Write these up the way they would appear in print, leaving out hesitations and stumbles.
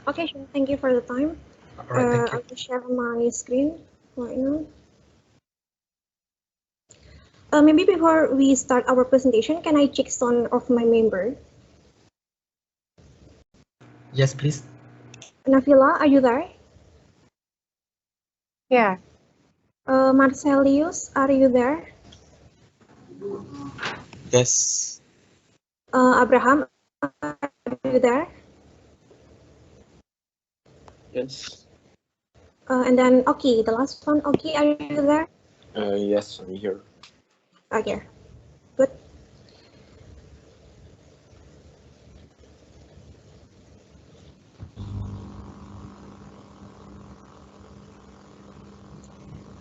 Okay, sure. Thank you for the time. All right, thank you. I'll just share my screen right now. Maybe before we start our presentation, can I check some of my member? Yes, please. Navila, are you there? Yeah. Marcelius, are you there? Yes. Abraham, are you there? Yes. And then Oki, the last one. Oki, are you there? Yes, I'm here. Okay, good.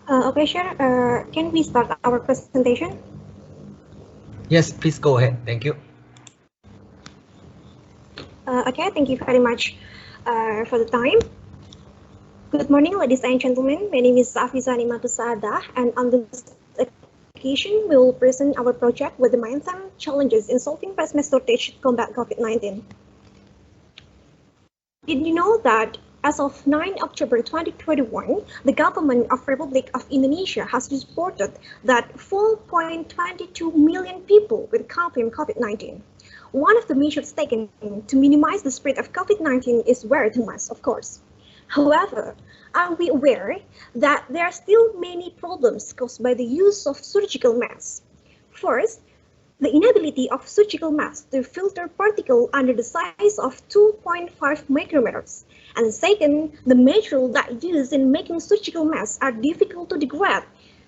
Okay, sure. Can we start our presentation? Yes, please go ahead. Thank you. Okay, thank you very much for the time. Good morning, ladies and gentlemen. My name is Afizani Matusada, and on this occasion, we will present our project with the mindset challenges in solving face mask shortage to combat COVID-19. Did you know that as of 9 October 2021, the government of Republic of Indonesia has reported that 4.22 million people will confirm COVID-19. One of the measures taken to minimize the spread of COVID-19 is wear the mask, of course. However, are we aware that there are still many problems caused by the use of surgical masks? First, the inability of surgical masks to filter particles under the size of 2.5 micrometers. And second, the materials that used in making surgical masks are difficult to degrade,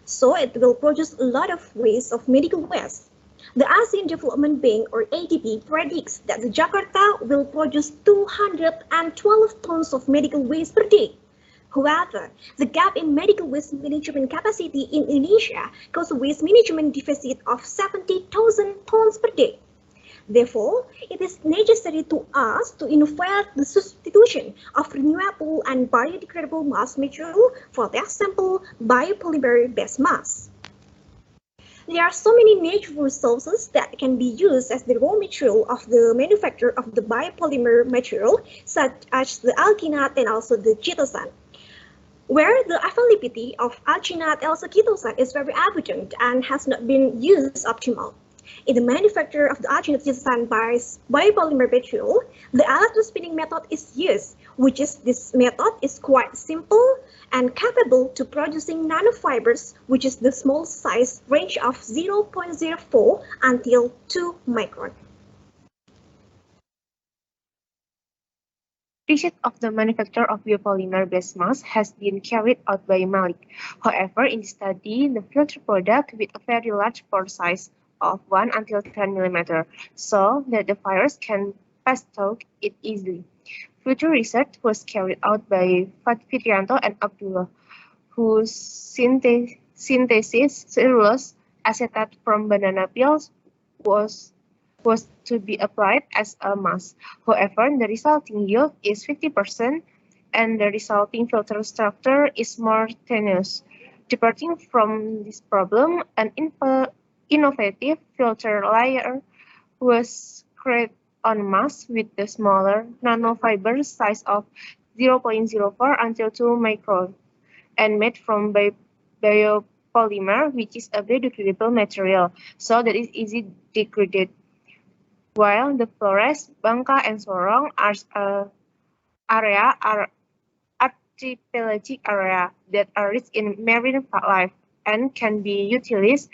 so it will produce a lot of waste of medical waste. The ASEAN Development Bank, or ADB, predicts that Jakarta will produce 212 tons of medical waste per day. However, the gap in medical waste management capacity in Indonesia causes a waste management deficit of 70,000 tons per day. Therefore, it is necessary to us to innovate the substitution of renewable and biodegradable mask material, for example, biopolymer-based masks. There are so many natural resources that can be used as the raw material of the manufacture of the biopolymer material, such as the alginate and also the chitosan, where the availability of alginate also chitosan is very abundant and has not been used optimal. In the manufacture of the alginate chitosan by biopolymer material, the electrospinning method is used, which is this method is quite simple and capable to producing nanofibers, which is the small size range of 0.04 until 2 micron. Research of the manufacture of biopolymer-based masks has been carried out by Malik. However, in the study, the filter product with a very large pore size of 1 until 10 mm, so that the virus can pass through it easily. Future research was carried out by Fitrianto and Abdullah, whose synthesis cellulose acetate from banana peels was to be applied as a mask. However, the resulting yield is 50% and the resulting filter structure is more tenuous. Departing from this problem, an innovative filter layer was created on mask with the smaller nanofiber size of 0.04 until 2 micron and made from biopolymer, which is a biodegradable material, so that is easy degraded. While the Flores, Bangka, and Sorong area are archipelagic area that are rich in marine life and can be utilized,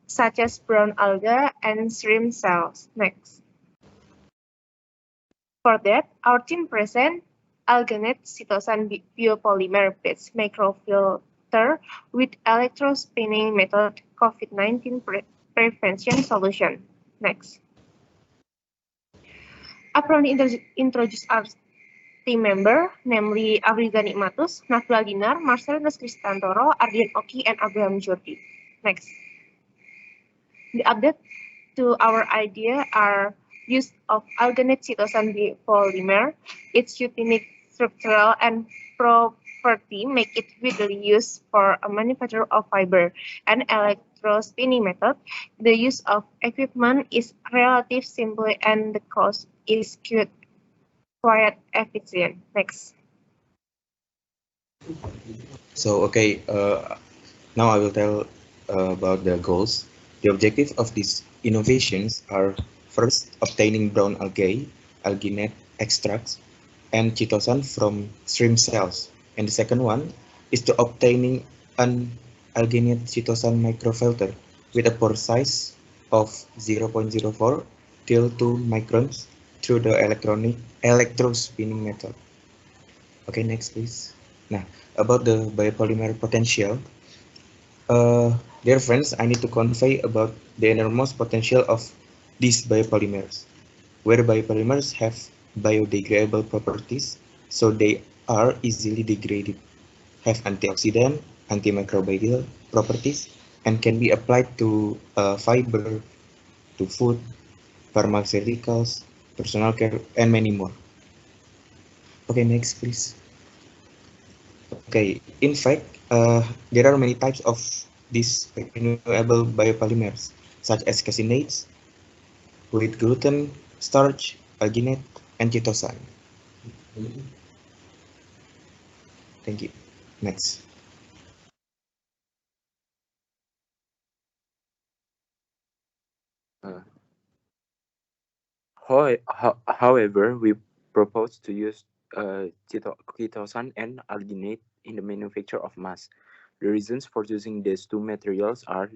such as brown algae and shrimp cells. Next. For that, our team present alginate cytosan biopolymer-based microfilter with electrospinning method COVID-19 prevention solution. Next. Upon introduce our team member, namely Abriga Nikmatus, Nafla Dinar, Marcelinus Cristantoro, Ardian Oki, and Abraham Jordi. Next. The update to our idea are use of alginate cytosan polymer. Its unique structural and property make it widely used for a manufacture of fiber and electrospinning method. The use of equipment is relatively simple and the cost is quite quite efficient. Next. So, okay, now I will tell about the goals. The objective of these innovations are first, obtaining brown algae, alginate extracts, and chitosan from shrimp cells. And the second one is to obtaining an alginate chitosan microfilter with a pore size of 0.04 till 2 microns through the electrospinning method. Okay, next please. Now, about the biopolymer potential, dear friends, I need to convey about the enormous potential of these biopolymers, where biopolymers have biodegradable properties, so they are easily degraded, have antioxidant, antimicrobial properties, and can be applied to fiber, to food, pharmaceuticals, personal care, and many more. Okay, next please. Okay, in fact, there are many types of these renewable biopolymers, such as casinates, with gluten, starch, alginate, and chitosan. Thank you. Next. Uh, However, we propose to use chitosan and alginate in the manufacture of masks. The reasons for using these two materials are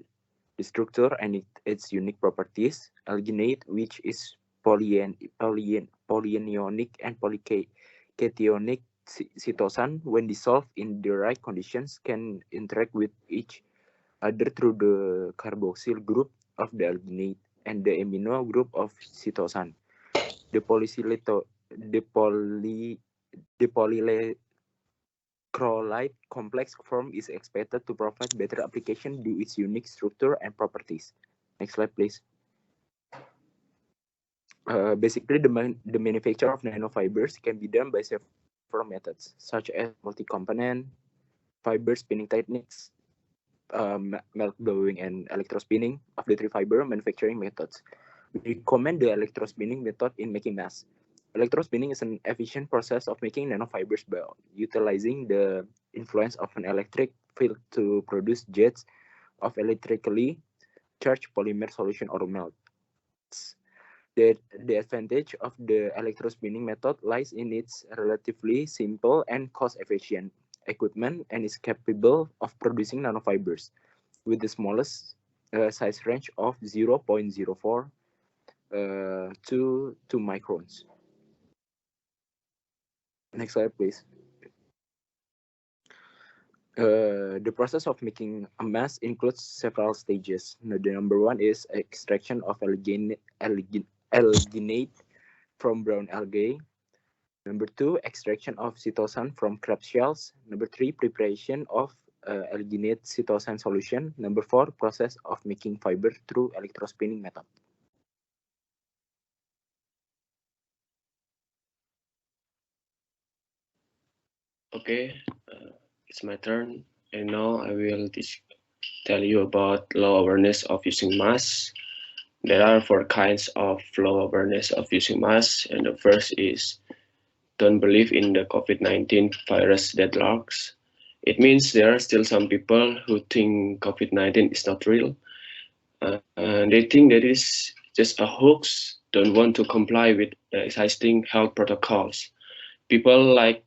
the structure and its unique properties. Alginate, which is polyanionic and polycationic chitosan, when dissolved in the right conditions, can interact with each other through the carboxyl group of the alginate and the amino group of chitosan. The polylacrolide complex form is expected to provide better application due its unique structure and properties. Next slide, please. Basically, the manufacture of nanofibers can be done by several methods, such as multi-component, fiber spinning techniques, melt blowing, and electrospinning. Of the three fiber manufacturing methods, we recommend the electrospinning method in making masks. Electrospinning is an efficient process of making nanofibers by utilizing the influence of an electric field to produce jets of electrically charged polymer solution or melts. The advantage of the electrospinning method lies in its relatively simple and cost-efficient equipment and is capable of producing nanofibers with the smallest size range of 0.04 to 2 microns. Next slide, please. The process of making a mask includes several stages. The number one is extraction of alginate from brown algae. Number two, extraction of chitosan from crab shells. Number three, preparation of alginate chitosan solution. Number four, process of making fiber through electrospinning method. Okay, it's my turn, and now I will tell you about low awareness of using masks. There are 4 kinds of low awareness of using masks, and the first is don't believe in the COVID-19 virus deadlocks. It means there are still some people who think COVID-19 is not real. They think that it is just a hoax, don't want to comply with the existing health protocols. People like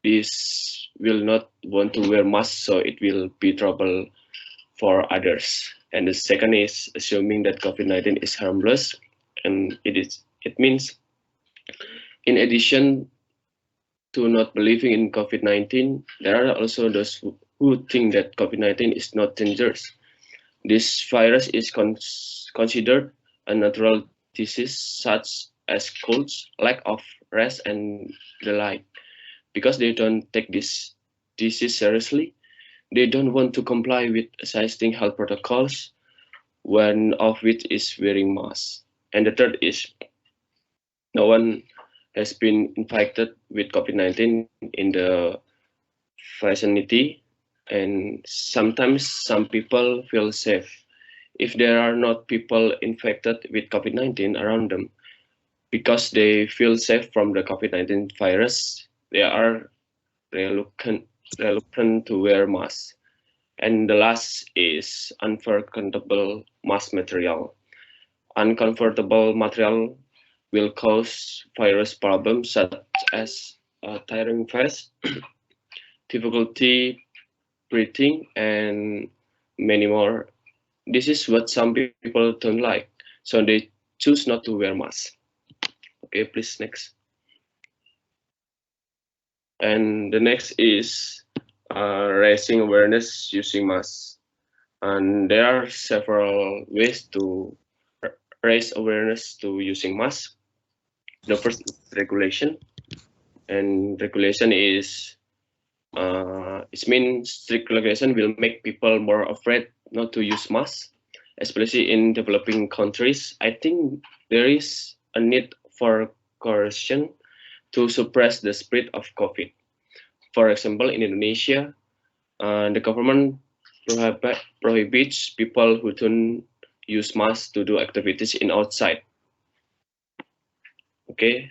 this will not want to wear masks, so it will be trouble for others. And the second is assuming that COVID-19 is harmless, and it means in addition to not believing in COVID-19, there are also those who think that COVID-19 is not dangerous. This virus is considered a natural disease such as colds, lack of rest, and the like. Because they don't take this disease seriously, they don't want to comply with existing health protocols, one of which is wearing masks. And the third is no one has been infected with COVID-19 in the vicinity, and sometimes some people feel safe if there are not people infected with COVID-19 around them, because they feel safe from the COVID-19 virus, they are reluctant to wear masks. And the last is uncomfortable mask material. Uncomfortable material will cause virus problems such as tiring face, difficulty breathing, and many more. This is what some people don't like, so they choose not to wear masks. Okay, please next. And the next is raising awareness using masks. And there are several ways to raise awareness to using masks. The first is regulation, and regulation is it means strict regulation will make people more afraid not to use masks, especially in developing countries. I think there is a need for coercion to suppress the spread of COVID. For example, in Indonesia, the government prohibits people who don't use masks to do activities in outside. Okay,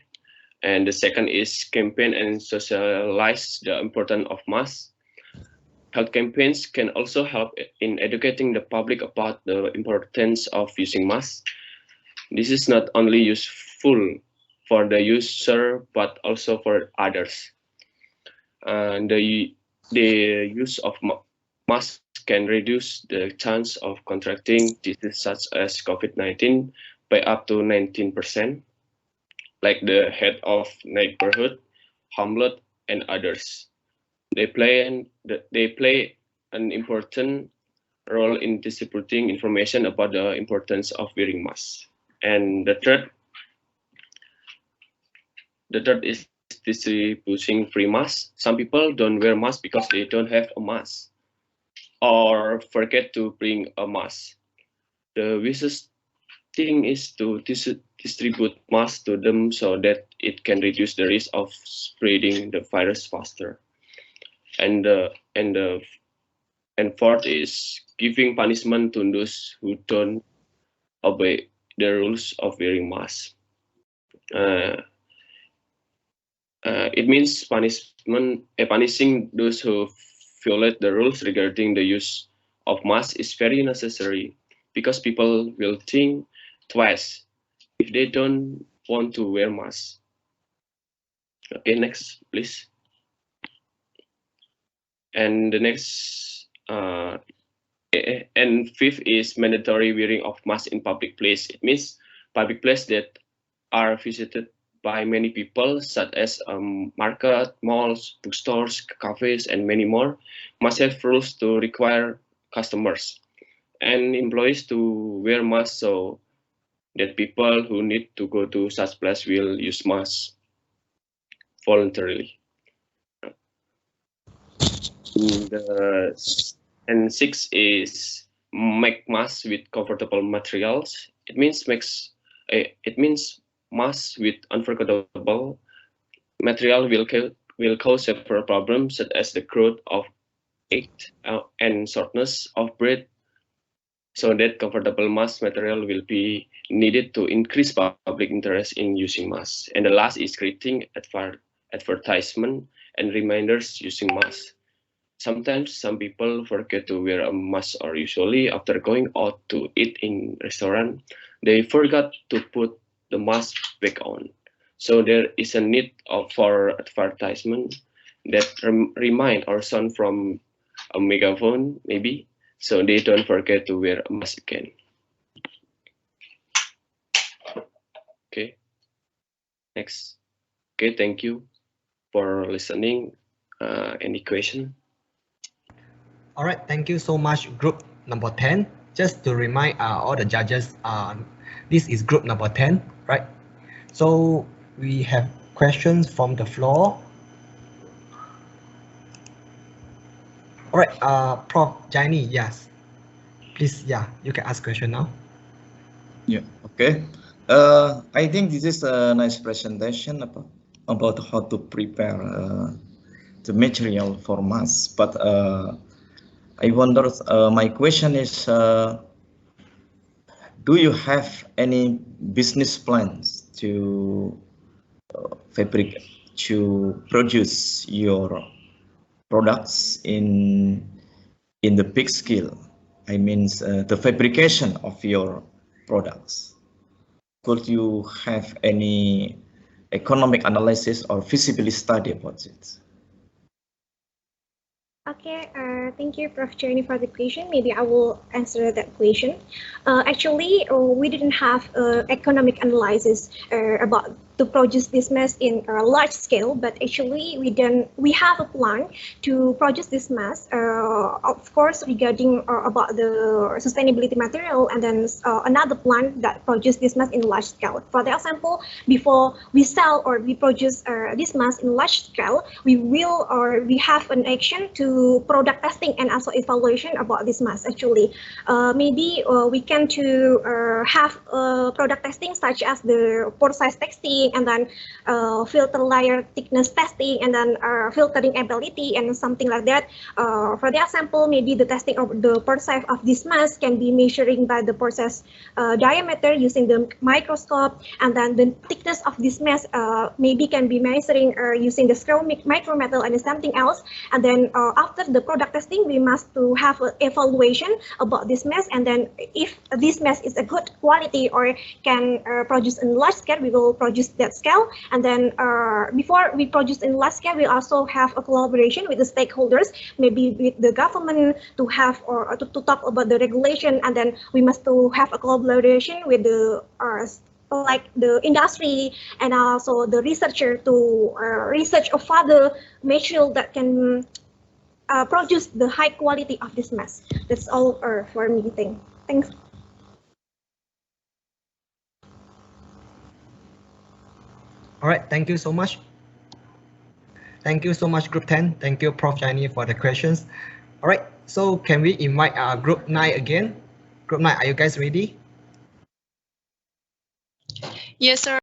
and the second is campaign and socialize the importance of masks. Health campaigns can also help in educating the public about the importance of using masks. This is not only useful for the user, but also for others. The use of masks can reduce the chance of contracting diseases such as COVID-19 by up to 19%, like the head of neighborhood, hamlet, and others. They play an important role in distributing information about the importance of wearing masks. And the third is distributing free masks. Some people don't wear masks because they don't have a mask or forget to bring a mask. The wisest thing is to distribute masks to them so that it can reduce the risk of spreading the virus faster. And fourth is giving punishment to those who don't obey the rules of wearing masks. It means punishing those who violate the rules regarding the use of masks is very necessary, because people will think twice if they don't want to wear masks. Okay, next, please. And the next, and fifth is mandatory wearing of masks in public place. It means public places that are visited by many people, such as market, malls, bookstores, cafes, and many more, must have rules to require customers and employees to wear masks, so that people who need to go to such place will use masks voluntarily. And six is make masks with comfortable materials. It means masks with uncomfortable material will cause several problems, such as the growth of ache and shortness of breath. So that comfortable mask material will be needed to increase public interest in using masks. And the last is creating advertisement and reminders using masks. Sometimes some people forget to wear a mask, or usually after going out to eat in restaurant, they forgot to put the mask back on. So there is a need for advertisement that remind or sound from a megaphone, maybe, so they don't forget to wear a mask again. Okay, next. Okay, thank you for listening. Any question? All right, thank you so much, group number 10. Just to remind all the judges, this is group number 10, right? So we have questions from the floor. All right, Prof. Jaini, yes. Please, yeah, you can ask question now. Yeah, okay. I think this is a nice presentation about how to prepare the material for masks, but I wonder, my question is, do you have any business plans to produce your products in the big scale. I mean the fabrication of your products. Could you have any economic analysis or feasibility study about it? Okay, thank you, Prof. Jenny, for the question. Maybe I will answer that question. Actually, we didn't have economic analysis about to produce this mask in a large scale, but actually we have a plan to produce this mask. Of course, regarding about the sustainability material, and then another plan that produce this mask in large scale. For the example, before we sell or we produce this mask in large scale, we will or we have an action to product testing and also evaluation about this mask. Actually, maybe we can to have product testing such as the pore size testing, and then filter layer thickness testing, and then filtering ability and something like that. For the example, maybe the testing of the pore size of this mask can be measuring by the pore size diameter using the microscope, and then the thickness of this mask maybe can be measuring using the ceramic micrometer and something else. And then after the product testing, we must to have an evaluation about this mask, and then if this mask is a good quality or can produce in large scale, we will produce that scale. And then before we produce in large scale, we also have a collaboration with the stakeholders, maybe with the government to have or to talk about the regulation, and then we must to have a collaboration with the like the industry and also the researcher to research a further material that can produce the high quality of this mask. That's all for me. Thanks. All right, thank you so much. Thank you so much, Group 10. Thank you, Prof. Jaini, for the questions. All right, so can we invite Group 9 again? Group 9, are you guys ready? Yes, sir.